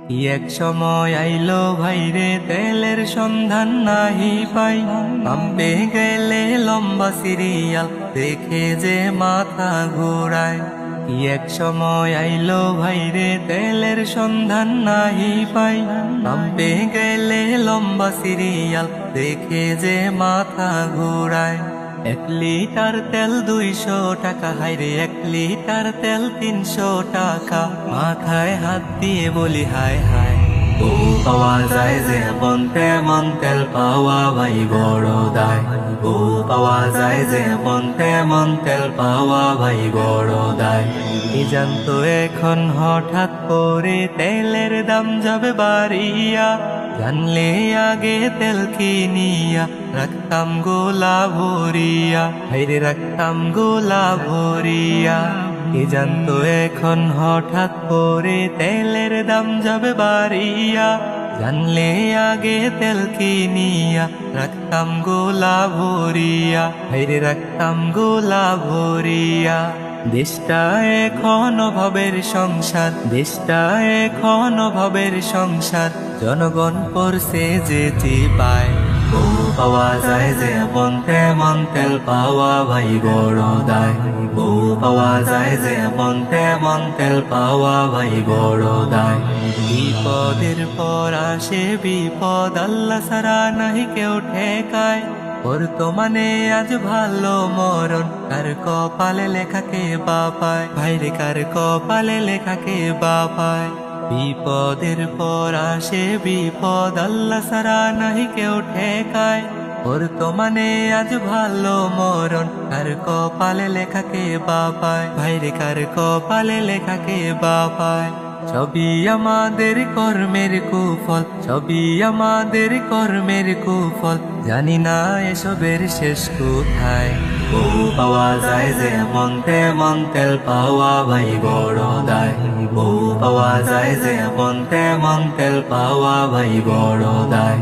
কি এক সময় আইলো ভাইরে তেলের সন্ধান নাহি পাই, পাম্পে গেলে লম্বা সিরিয়াল দেখে যে মাথা ঘোরায়। কি এক সময় আইলো ভাইরে তেলের সন্ধান নাহি পাই, পাম্পে গেলে লম্বা সিরিয়াল দেখে যে মাথা ঘোরায়। 1 লিটার তেল 200 টাকা, হায়রে 1 লিটার তেল 300 টাকা। মাথায় হাত দিয়ে বলি হায় হায়, ও পাওয়া যায় যে মন তেমন তেল পাওয়া ভাই বড় দায়। ও পাওয়া যায় যে মন তেমন তেল পাওয়া ভাই বড় দায়। কি জানতো এখন হঠাৎ করে তেলের দাম যাবে বাড়িয়া, জানলে আগে তেল কিনিয়া রাখতাম গোলা ভরিয়া, হাইরে রাখতাম গোলা ভরিয়া। কি জানতো এখন হঠাৎ করে তেলের দাম যাবে বাড়িয়া, জানলে আগে তেল কিনিয়া রাখতাম গোলা ভরিয়া, হাইরে রাখতাম গোলা ভরিয়া। দেশটা এখন অভাবের সংসার, দেশটা এখন অভাবের সংসার, জনগণ পড়ছে যে চিপায়। ও পাওয়া যায় যে মন তেমন তেল পাওয়া ভাই বড় দায়। ও পাওয়া যায় যে মন তেমন তেল পাওয়া ভাই বড় দায়। বিপদের পর আসে বিপদ, আল্লাহ ছাড়া নাহি কেউ ঠেকায়। বর্তমানে আজ ভালো মরণ, কার কপালে লেখাকে বাপায়, ভাইরে কার কপালে লেখাকে বাপায়। বিপদের পর আসে বিপদ, আল্লাহ ছাড়া নাহি কেউ ঠেকায়। বর্তমানে আজ ভালো মরণ, কার কপালে লেখাকে বাপায়, ভাইরে কার কপালে লেখাকে বাপায়। সবই আমাদের কর্মের কুফল, সবই আমাদের কর্মের কুফল, জানি না এসবের শেষ কোথায়। ও পাওয়া যায় যে মন তেমন তেল পাওয়া ভাই বড় দায়। ও পাওয়া যায় যে মন তেমন তেল পাওয়া ভাই বড় দায়।